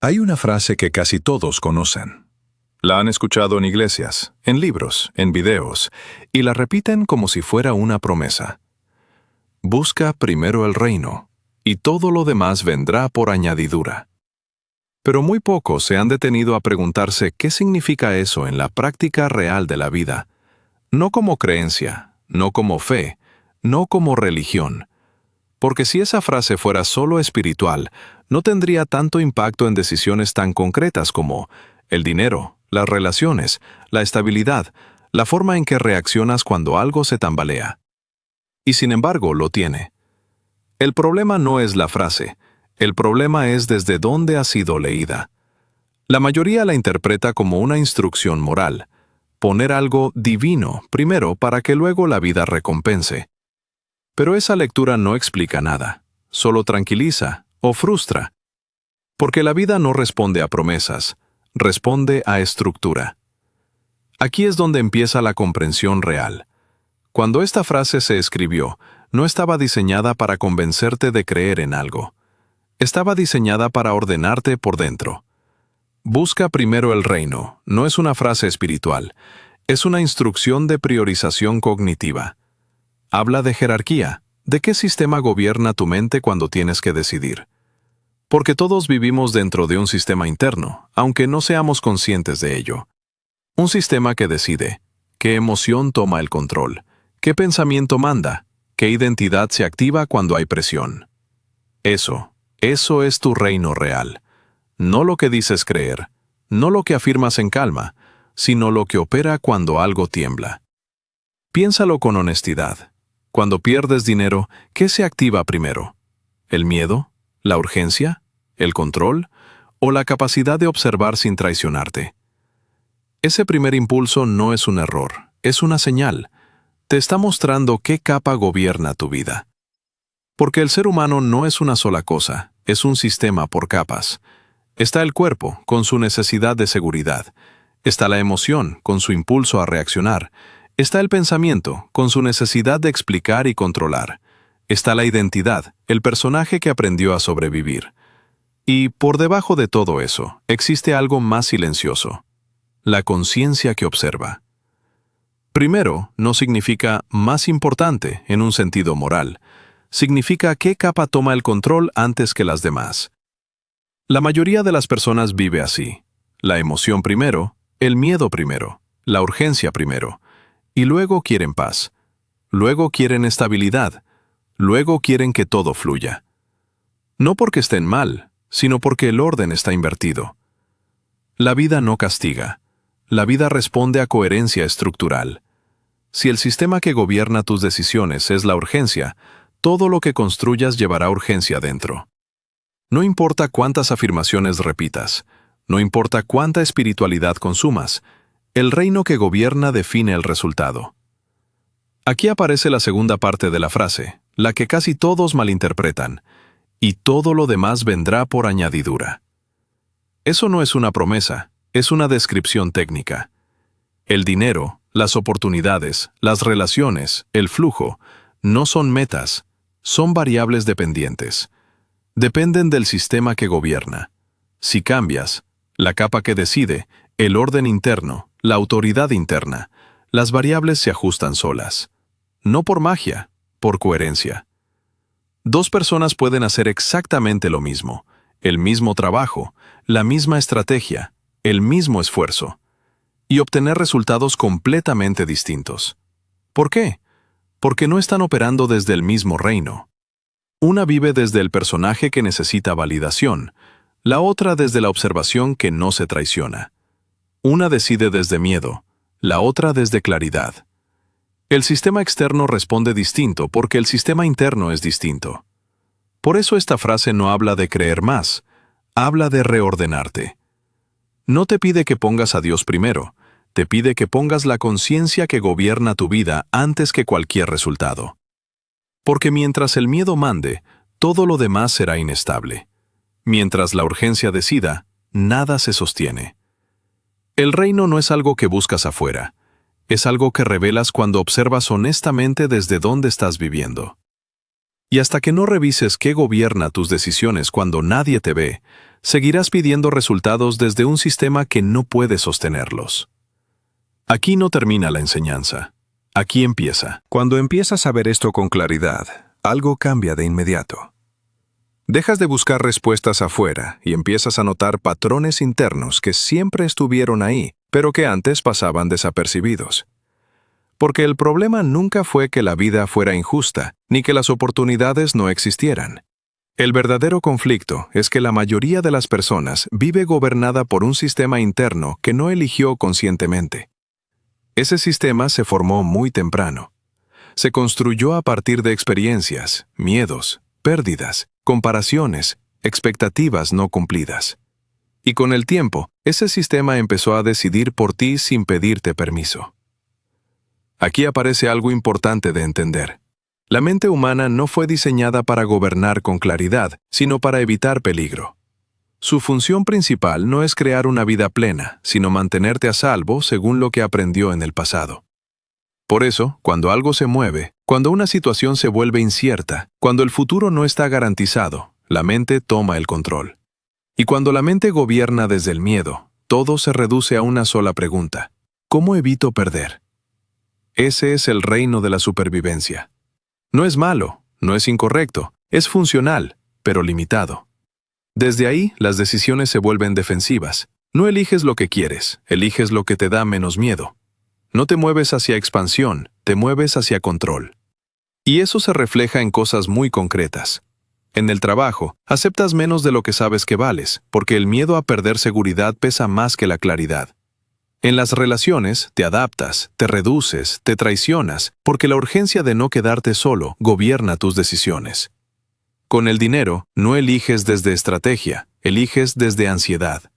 Hay una frase que casi todos conocen. La han escuchado en iglesias, en libros, en videos, y la repiten como si fuera una promesa. Busca primero el reino, y todo lo demás vendrá por añadidura. Pero muy pocos se han detenido a preguntarse qué significa eso en la práctica real de la vida. No como creencia, no como fe, no como religión. Porque si esa frase fuera solo espiritual, no tendría tanto impacto en decisiones tan concretas como el dinero, las relaciones, la estabilidad, la forma en que reaccionas cuando algo se tambalea. Y sin embargo, lo tiene. El problema no es la frase, el problema es desde dónde ha sido leída. La mayoría la interpreta como una instrucción moral, poner algo divino primero para que luego la vida recompense. Pero esa lectura no explica nada, solo tranquiliza o frustra. Porque la vida no responde a promesas, responde a estructura. Aquí es donde empieza la comprensión real. Cuando esta frase se escribió, no estaba diseñada para convencerte de creer en algo. Estaba diseñada para ordenarte por dentro. Busca primero el reino, no es una frase espiritual, es una instrucción de priorización cognitiva. Habla de jerarquía, de qué sistema gobierna tu mente cuando tienes que decidir. Porque todos vivimos dentro de un sistema interno, aunque no seamos conscientes de ello. Un sistema que decide qué emoción toma el control, qué pensamiento manda, qué identidad se activa cuando hay presión. Eso es tu reino real. No lo que dices creer, no lo que afirmas en calma, sino lo que opera cuando algo tiembla. Piénsalo con honestidad. Cuando pierdes dinero, ¿qué se activa primero? ¿El miedo? ¿La urgencia? ¿El control? ¿O la capacidad de observar sin traicionarte? Ese primer impulso no es un error, es una señal. Te está mostrando qué capa gobierna tu vida. Porque el ser humano no es una sola cosa, es un sistema por capas. Está el cuerpo, con su necesidad de seguridad. Está la emoción, con su impulso a reaccionar. Está el pensamiento, con su necesidad de explicar y controlar. Está la identidad, el personaje que aprendió a sobrevivir. Y por debajo de todo eso, existe algo más silencioso: la conciencia que observa. Primero, no significa más importante en un sentido moral. Significa qué capa toma el control antes que las demás. La mayoría de las personas vive así. La emoción primero, el miedo primero, la urgencia primero. Y luego quieren paz. Luego quieren estabilidad. Luego quieren que todo fluya. No porque estén mal, sino porque el orden está invertido. La vida no castiga. La vida responde a coherencia estructural. Si el sistema que gobierna tus decisiones es la urgencia, todo lo que construyas llevará urgencia dentro. No importa cuántas afirmaciones repitas, no importa cuánta espiritualidad consumas, el reino que gobierna define el resultado. Aquí aparece la segunda parte de la frase, la que casi todos malinterpretan, y todo lo demás vendrá por añadidura. Eso no es una promesa, es una descripción técnica. El dinero, las oportunidades, las relaciones, el flujo, no son metas, son variables dependientes. Dependen del sistema que gobierna. Si cambias, la capa que decide, el orden interno, la autoridad interna, las variables se ajustan solas. No por magia, por coherencia. Dos personas pueden hacer exactamente lo mismo, el mismo trabajo, la misma estrategia, el mismo esfuerzo, y obtener resultados completamente distintos. ¿Por qué? Porque no están operando desde el mismo reino. Una vive desde el personaje que necesita validación, la otra desde la observación que no se traiciona. Una decide desde miedo, la otra desde claridad. El sistema externo responde distinto porque el sistema interno es distinto. Por eso esta frase no habla de creer más, habla de reordenarte. No te pide que pongas a Dios primero, te pide que pongas la conciencia que gobierna tu vida antes que cualquier resultado. Porque mientras el miedo mande, todo lo demás será inestable. Mientras la urgencia decida, nada se sostiene. El reino no es algo que buscas afuera, es algo que revelas cuando observas honestamente desde dónde estás viviendo. Y hasta que no revises qué gobierna tus decisiones cuando nadie te ve, seguirás pidiendo resultados desde un sistema que no puede sostenerlos. Aquí no termina la enseñanza. Aquí empieza. Cuando empiezas a ver esto con claridad, algo cambia de inmediato. Dejas de buscar respuestas afuera y empiezas a notar patrones internos que siempre estuvieron ahí, pero que antes pasaban desapercibidos. Porque el problema nunca fue que la vida fuera injusta, ni que las oportunidades no existieran. El verdadero conflicto es que la mayoría de las personas vive gobernada por un sistema interno que no eligió conscientemente. Ese sistema se formó muy temprano. Se construyó a partir de experiencias, miedos, pérdidas, comparaciones, expectativas no cumplidas. Y con el tiempo, ese sistema empezó a decidir por ti sin pedirte permiso. Aquí aparece algo importante de entender. La mente humana no fue diseñada para gobernar con claridad, sino para evitar peligro. Su función principal no es crear una vida plena, sino mantenerte a salvo según lo que aprendió en el pasado. Por eso, cuando algo se mueve, cuando una situación se vuelve incierta, cuando el futuro no está garantizado, la mente toma el control. Y cuando la mente gobierna desde el miedo, todo se reduce a una sola pregunta: ¿cómo evito perder? Ese es el reino de la supervivencia. No es malo, no es incorrecto, es funcional, pero limitado. Desde ahí, las decisiones se vuelven defensivas. No eliges lo que quieres, eliges lo que te da menos miedo. No te mueves hacia expansión, te mueves hacia control. Y eso se refleja en cosas muy concretas. En el trabajo, aceptas menos de lo que sabes que vales, porque el miedo a perder seguridad pesa más que la claridad. En las relaciones, te adaptas, te reduces, te traicionas, porque la urgencia de no quedarte solo gobierna tus decisiones. Con el dinero, no eliges desde estrategia, eliges desde ansiedad.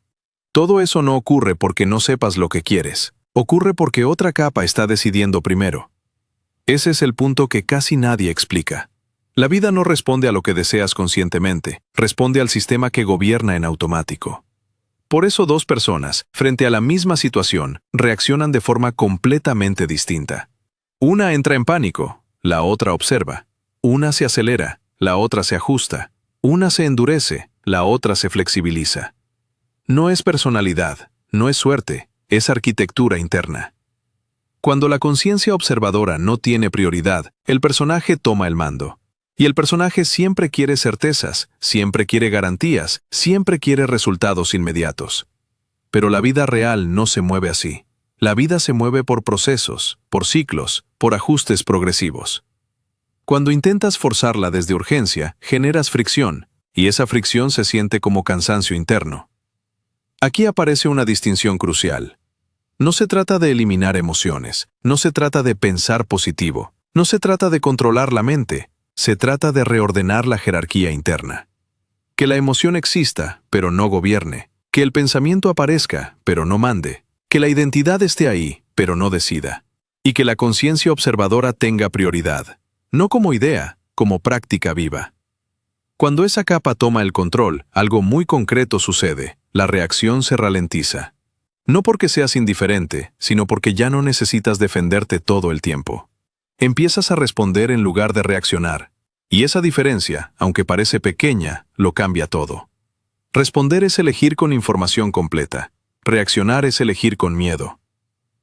Todo eso no ocurre porque no sepas lo que quieres. Ocurre porque otra capa está decidiendo primero. Ese es el punto que casi nadie explica. La vida no responde a lo que deseas conscientemente, responde al sistema que gobierna en automático. Por eso dos personas, frente a la misma situación, reaccionan de forma completamente distinta. Una entra en pánico, la otra observa. Una se acelera, la otra se ajusta. Una se endurece, la otra se flexibiliza. No es personalidad, no es suerte, es arquitectura interna. Cuando la conciencia observadora no tiene prioridad, el personaje toma el mando. Y el personaje siempre quiere certezas, siempre quiere garantías, siempre quiere resultados inmediatos. Pero la vida real no se mueve así. La vida se mueve por procesos, por ciclos, por ajustes progresivos. Cuando intentas forzarla desde urgencia, generas fricción, y esa fricción se siente como cansancio interno. Aquí aparece una distinción crucial. No se trata de eliminar emociones, no se trata de pensar positivo, no se trata de controlar la mente, se trata de reordenar la jerarquía interna. Que la emoción exista, pero no gobierne, que el pensamiento aparezca, pero no mande, que la identidad esté ahí, pero no decida, y que la conciencia observadora tenga prioridad, no como idea, como práctica viva. Cuando esa capa toma el control, algo muy concreto sucede, la reacción se ralentiza. No porque seas indiferente, sino porque ya no necesitas defenderte todo el tiempo. Empiezas a responder en lugar de reaccionar. Y esa diferencia, aunque parece pequeña, lo cambia todo. Responder es elegir con información completa. Reaccionar es elegir con miedo.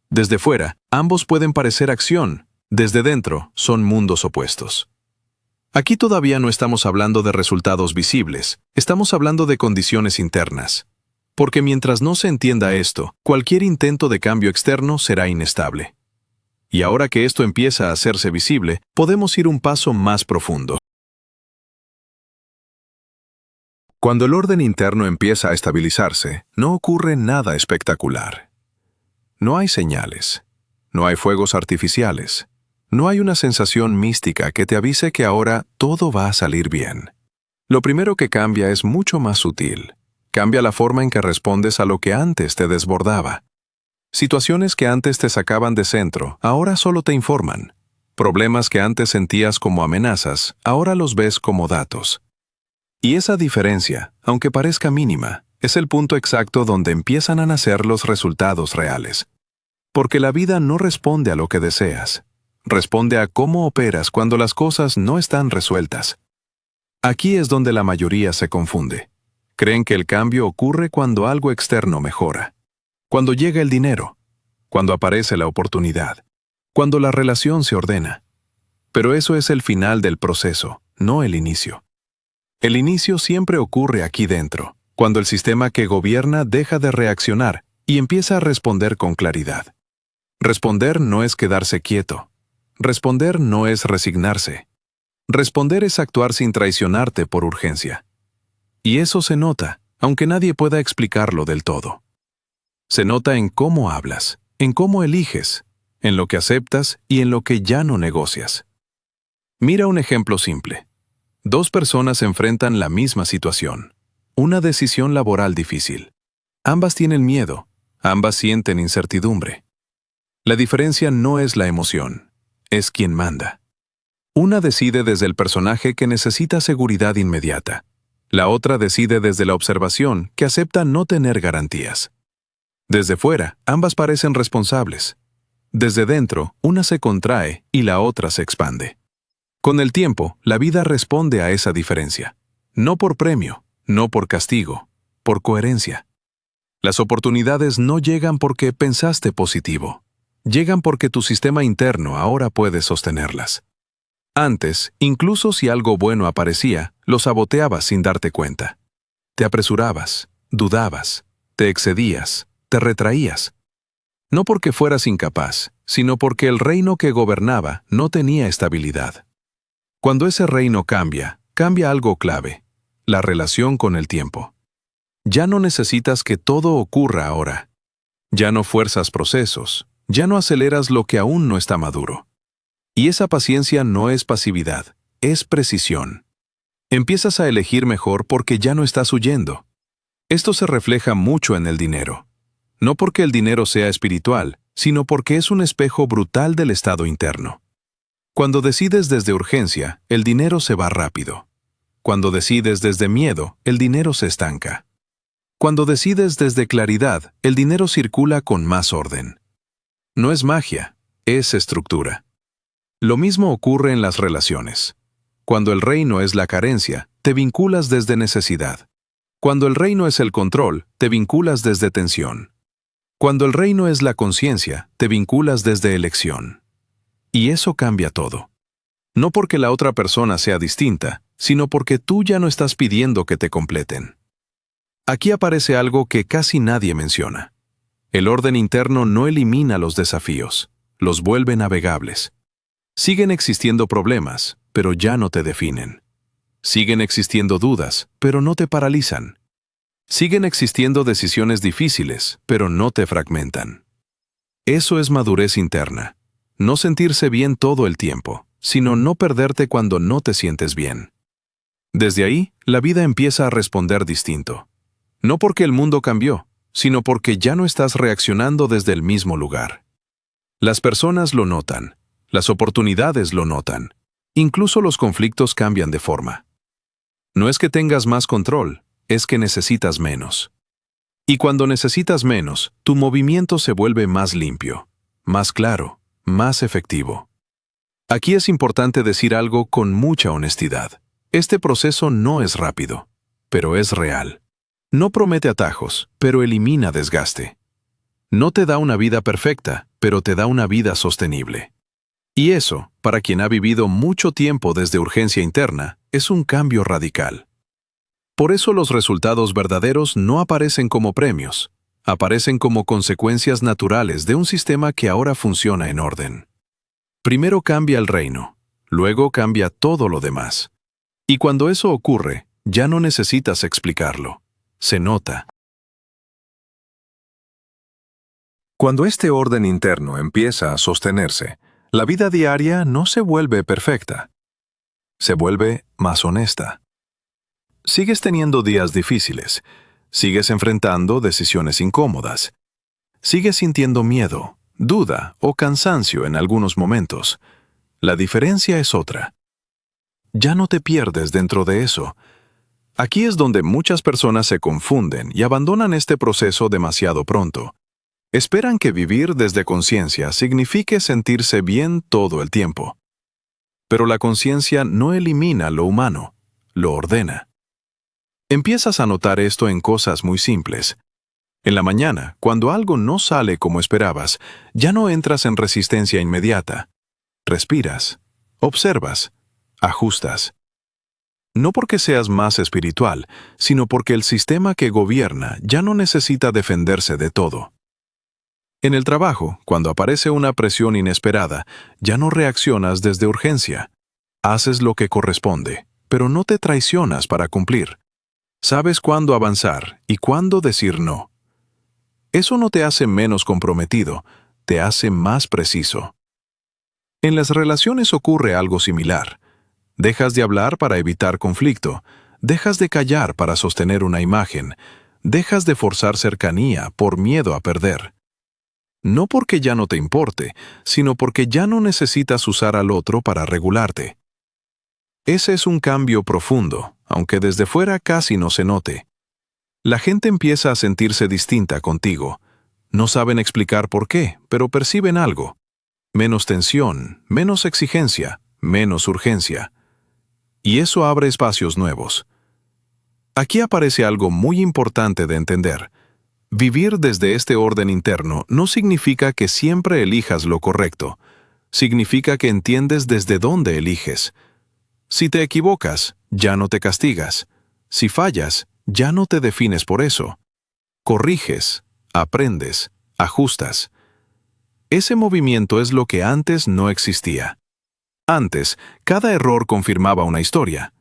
Desde fuera, ambos pueden parecer acción. Desde dentro, son mundos opuestos. Aquí todavía no estamos hablando de resultados visibles, estamos hablando de condiciones internas. Porque mientras no se entienda esto, cualquier intento de cambio externo será inestable. Y ahora que esto empieza a hacerse visible, podemos ir un paso más profundo. Cuando el orden interno empieza a estabilizarse, no ocurre nada espectacular. No hay señales, no hay fuegos artificiales, no hay una sensación mística que te avise que ahora todo va a salir bien. Lo primero que cambia es mucho más sutil. Cambia la forma en que respondes a lo que antes te desbordaba. Situaciones que antes te sacaban de centro, ahora solo te informan. Problemas que antes sentías como amenazas, ahora los ves como datos. Y esa diferencia, aunque parezca mínima, es el punto exacto donde empiezan a nacer los resultados reales. Porque la vida no responde a lo que deseas. Responde a cómo operas cuando las cosas no están resueltas. Aquí es donde la mayoría se confunde. Creen que el cambio ocurre cuando algo externo mejora, cuando llega el dinero, cuando aparece la oportunidad, cuando la relación se ordena. Pero eso es el final del proceso, no el inicio. El inicio siempre ocurre aquí dentro, cuando el sistema que gobierna deja de reaccionar y empieza a responder con claridad. Responder no es quedarse quieto. Responder no es resignarse. Responder es actuar sin traicionarte por urgencia. Y eso se nota, aunque nadie pueda explicarlo del todo. Se nota en cómo hablas, en cómo eliges, en lo que aceptas y en lo que ya no negocias. Mira un ejemplo simple. Dos personas enfrentan la misma situación. Una decisión laboral difícil. Ambas tienen miedo, ambas sienten incertidumbre. La diferencia no es la emoción, es quien manda. Una decide desde el personaje que necesita seguridad inmediata. La otra decide desde la observación que acepta no tener garantías. Desde fuera, ambas parecen responsables. Desde dentro, una se contrae y la otra se expande. Con el tiempo, la vida responde a esa diferencia. No por premio, no por castigo, por coherencia. Las oportunidades no llegan porque pensaste positivo. Llegan porque tu sistema interno ahora puede sostenerlas. Antes, incluso si algo bueno aparecía, lo saboteabas sin darte cuenta. Te apresurabas, dudabas, te excedías, te retraías. No porque fueras incapaz, sino porque el reino que gobernaba no tenía estabilidad. Cuando ese reino cambia, cambia algo clave: la relación con el tiempo. Ya no necesitas que todo ocurra ahora. Ya no fuerzas procesos, ya no aceleras lo que aún no está maduro. Y esa paciencia no es pasividad, es precisión. Empiezas a elegir mejor porque ya no estás huyendo. Esto se refleja mucho en el dinero. No porque el dinero sea espiritual, sino porque es un espejo brutal del estado interno. Cuando decides desde urgencia, el dinero se va rápido. Cuando decides desde miedo, el dinero se estanca. Cuando decides desde claridad, el dinero circula con más orden. No es magia, es estructura. Lo mismo ocurre en las relaciones. Cuando el reino es la carencia, te vinculas desde necesidad. Cuando el reino es el control, te vinculas desde tensión. Cuando el reino es la conciencia, te vinculas desde elección. Y eso cambia todo. No porque la otra persona sea distinta, sino porque tú ya no estás pidiendo que te completen. Aquí aparece algo que casi nadie menciona. El orden interno no elimina los desafíos, los vuelve navegables. Siguen existiendo problemas, pero ya no te definen. Siguen existiendo dudas, pero no te paralizan. Siguen existiendo decisiones difíciles, pero no te fragmentan. Eso es madurez interna. No sentirse bien todo el tiempo, sino no perderte cuando no te sientes bien. Desde ahí, la vida empieza a responder distinto. No porque el mundo cambió, sino porque ya no estás reaccionando desde el mismo lugar. Las personas lo notan. Las oportunidades lo notan. Incluso los conflictos cambian de forma. No es que tengas más control, es que necesitas menos. Y cuando necesitas menos, tu movimiento se vuelve más limpio, más claro, más efectivo. Aquí es importante decir algo con mucha honestidad. Este proceso no es rápido, pero es real. No promete atajos, pero elimina desgaste. No te da una vida perfecta, pero te da una vida sostenible. Y eso, para quien ha vivido mucho tiempo desde urgencia interna, es un cambio radical. Por eso los resultados verdaderos no aparecen como premios, aparecen como consecuencias naturales de un sistema que ahora funciona en orden. Primero cambia el reino, luego cambia todo lo demás. Y cuando eso ocurre, ya no necesitas explicarlo. Se nota. Cuando este orden interno empieza a sostenerse, la vida diaria no se vuelve perfecta. Se vuelve más honesta. Sigues teniendo días difíciles. Sigues enfrentando decisiones incómodas. Sigues sintiendo miedo, duda o cansancio en algunos momentos. La diferencia es otra. Ya no te pierdes dentro de eso. Aquí es donde muchas personas se confunden y abandonan este proceso demasiado pronto. Esperan que vivir desde conciencia signifique sentirse bien todo el tiempo. Pero la conciencia no elimina lo humano, lo ordena. Empiezas a notar esto en cosas muy simples. En la mañana, cuando algo no sale como esperabas, ya no entras en resistencia inmediata. Respiras, observas, ajustas. No porque seas más espiritual, sino porque el sistema que gobierna ya no necesita defenderse de todo. En el trabajo, cuando aparece una presión inesperada, ya no reaccionas desde urgencia. Haces lo que corresponde, pero no te traicionas para cumplir. Sabes cuándo avanzar y cuándo decir no. Eso no te hace menos comprometido, te hace más preciso. En las relaciones ocurre algo similar. Dejas de hablar para evitar conflicto, dejas de callar para sostener una imagen, dejas de forzar cercanía por miedo a perder. No porque ya no te importe, sino porque ya no necesitas usar al otro para regularte. Ese es un cambio profundo, aunque desde fuera casi no se note. La gente empieza a sentirse distinta contigo. No saben explicar por qué, pero perciben algo. Menos tensión, menos exigencia, menos urgencia. Y eso abre espacios nuevos. Aquí aparece algo muy importante de entender. Vivir desde este orden interno no significa que siempre elijas lo correcto. Significa que entiendes desde dónde eliges. Si te equivocas, ya no te castigas. Si fallas, ya no te defines por eso. Corriges, aprendes, ajustas. Ese movimiento es lo que antes no existía. Antes, cada error confirmaba una historia.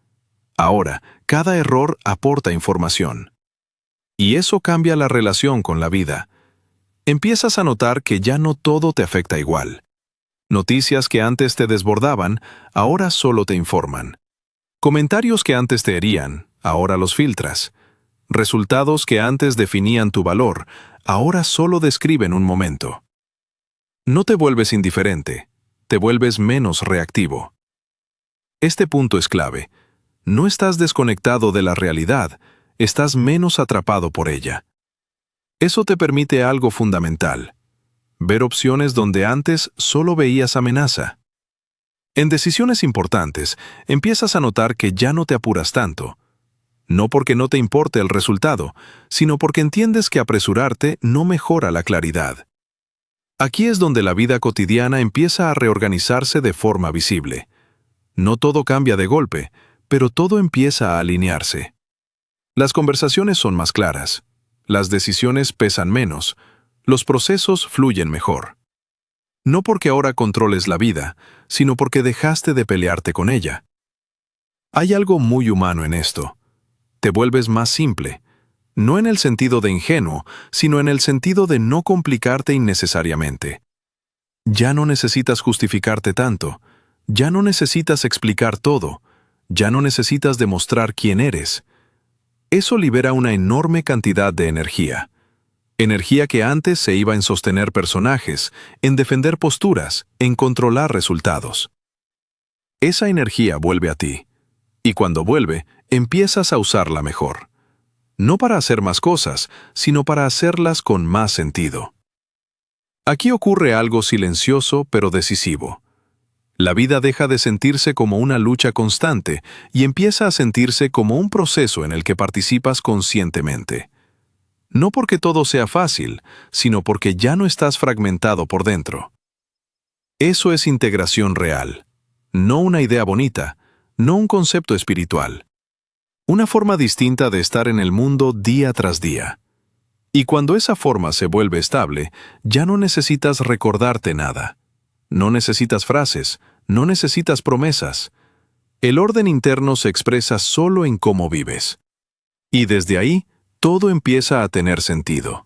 Ahora, cada error aporta información. Y eso cambia la relación con la vida. Empiezas a notar que ya no todo te afecta igual. Noticias que antes te desbordaban, ahora solo te informan. Comentarios que antes te herían, ahora los filtras. Resultados que antes definían tu valor, ahora solo describen un momento. No te vuelves indiferente, te vuelves menos reactivo. Este punto es clave. No estás desconectado de la realidad, estás menos atrapado por ella. Eso te permite algo fundamental: ver opciones donde antes solo veías amenaza. En decisiones importantes, empiezas a notar que ya no te apuras tanto. No porque no te importe el resultado, sino porque entiendes que apresurarte no mejora la claridad. Aquí es donde la vida cotidiana empieza a reorganizarse de forma visible. No todo cambia de golpe, pero todo empieza a alinearse. Las conversaciones son más claras, las decisiones pesan menos, los procesos fluyen mejor. No porque ahora controles la vida, sino porque dejaste de pelearte con ella. Hay algo muy humano en esto. Te vuelves más simple, no en el sentido de ingenuo, sino en el sentido de no complicarte innecesariamente. Ya no necesitas justificarte tanto, ya no necesitas explicar todo, ya no necesitas demostrar quién eres. Eso libera una enorme cantidad de energía. Energía que antes se iba en sostener personajes, en defender posturas, en controlar resultados. Esa energía vuelve a ti, y cuando vuelve, empiezas a usarla mejor. No para hacer más cosas, sino para hacerlas con más sentido. Aquí ocurre algo silencioso pero decisivo. La vida deja de sentirse como una lucha constante y empieza a sentirse como un proceso en el que participas conscientemente. No porque todo sea fácil, sino porque ya no estás fragmentado por dentro. Eso es integración real, no una idea bonita, no un concepto espiritual. Una forma distinta de estar en el mundo día tras día. Y cuando esa forma se vuelve estable, ya no necesitas recordarte nada. No necesitas frases, no necesitas promesas. El orden interno se expresa solo en cómo vives. Y desde ahí, todo empieza a tener sentido.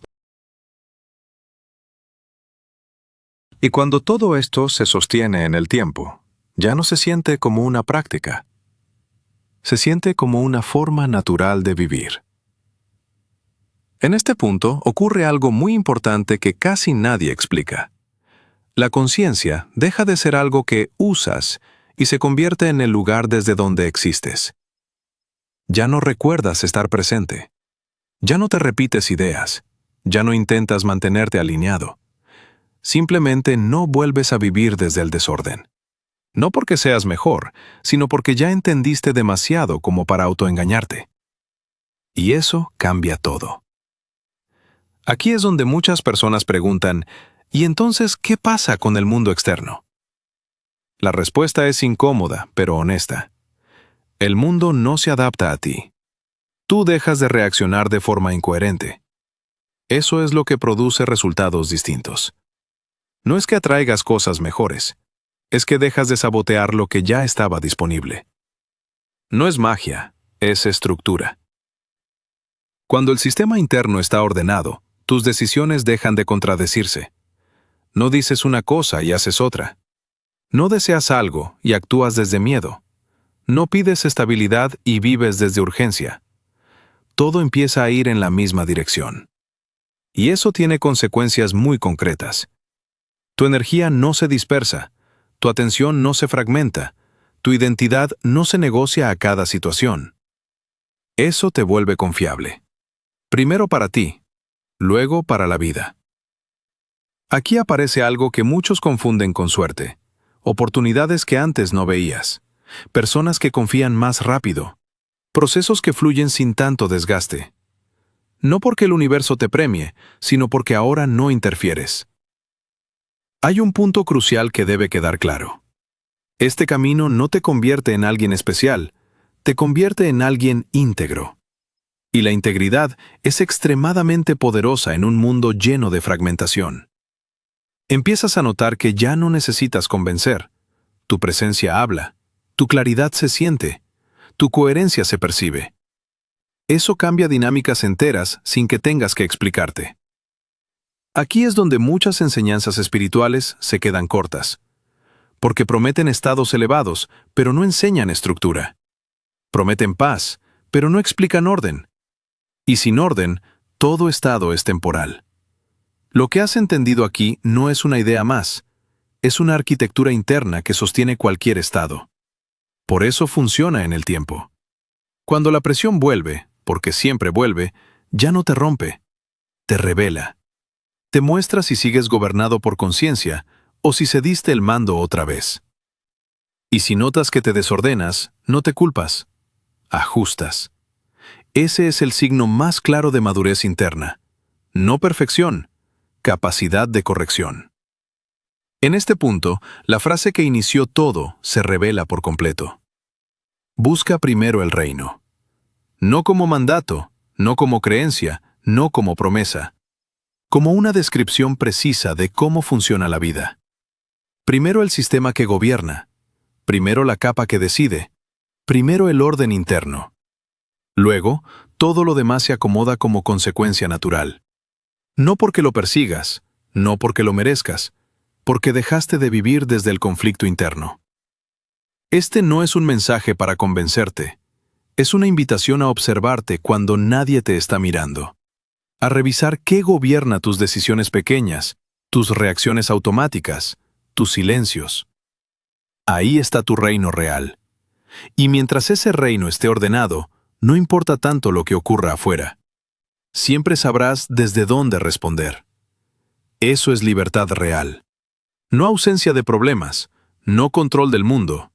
Y cuando todo esto se sostiene en el tiempo, ya no se siente como una práctica. Se siente como una forma natural de vivir. En este punto ocurre algo muy importante que casi nadie explica. La conciencia deja de ser algo que usas y se convierte en el lugar desde donde existes. Ya no recuerdas estar presente. Ya no te repites ideas. Ya no intentas mantenerte alineado. Simplemente no vuelves a vivir desde el desorden. No porque seas mejor, sino porque ya entendiste demasiado como para autoengañarte. Y eso cambia todo. Aquí es donde muchas personas preguntan, ¿y entonces qué pasa con el mundo externo? La respuesta es incómoda, pero honesta. El mundo no se adapta a ti. Tú dejas de reaccionar de forma incoherente. Eso es lo que produce resultados distintos. No es que atraigas cosas mejores, es que dejas de sabotear lo que ya estaba disponible. No es magia, es estructura. Cuando el sistema interno está ordenado, tus decisiones dejan de contradecirse. No dices una cosa y haces otra. No deseas algo y actúas desde miedo. No pides estabilidad y vives desde urgencia. Todo empieza a ir en la misma dirección. Y eso tiene consecuencias muy concretas. Tu energía no se dispersa, tu atención no se fragmenta, tu identidad no se negocia a cada situación. Eso te vuelve confiable. Primero para ti, luego para la vida. Aquí aparece algo que muchos confunden con suerte. Oportunidades que antes no veías. Personas que confían más rápido. Procesos que fluyen sin tanto desgaste. No porque el universo te premie, sino porque ahora no interfieres. Hay un punto crucial que debe quedar claro. Este camino no te convierte en alguien especial, te convierte en alguien íntegro. Y la integridad es extremadamente poderosa en un mundo lleno de fragmentación. Empiezas a notar que ya no necesitas convencer. Tu presencia habla, tu claridad se siente, tu coherencia se percibe. Eso cambia dinámicas enteras sin que tengas que explicarte. Aquí es donde muchas enseñanzas espirituales se quedan cortas, porque prometen estados elevados, pero no enseñan estructura. Prometen paz, pero no explican orden. Y sin orden, todo estado es temporal. Lo que has entendido aquí no es una idea más, es una arquitectura interna que sostiene cualquier estado. Por eso funciona en el tiempo. Cuando la presión vuelve, porque siempre vuelve, ya no te rompe, te revela. Te muestra si sigues gobernado por conciencia o si cediste el mando otra vez. Y si notas que te desordenas, no te culpas, ajustas. Ese es el signo más claro de madurez interna. No perfección, capacidad de corrección. En este punto, la frase que inició todo se revela por completo. Busca primero el reino. No como mandato, no como creencia, no como promesa. Como una descripción precisa de cómo funciona la vida. Primero el sistema que gobierna. Primero la capa que decide. Primero el orden interno. Luego, todo lo demás se acomoda como consecuencia natural. No porque lo persigas, no porque lo merezcas, porque dejaste de vivir desde el conflicto interno. Este no es un mensaje para convencerte, es una invitación a observarte cuando nadie te está mirando, a revisar qué gobierna tus decisiones pequeñas, tus reacciones automáticas, tus silencios. Ahí está tu reino real. Y mientras ese reino esté ordenado, no importa tanto lo que ocurra afuera. Siempre sabrás desde dónde responder. Eso es libertad real. No ausencia de problemas, no control del mundo.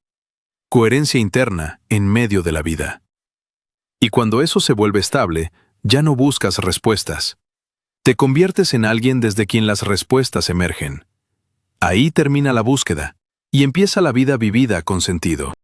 Coherencia interna en medio de la vida. Y cuando eso se vuelve estable, ya no buscas respuestas. Te conviertes en alguien desde quien las respuestas emergen. Ahí termina la búsqueda, y empieza la vida vivida con sentido.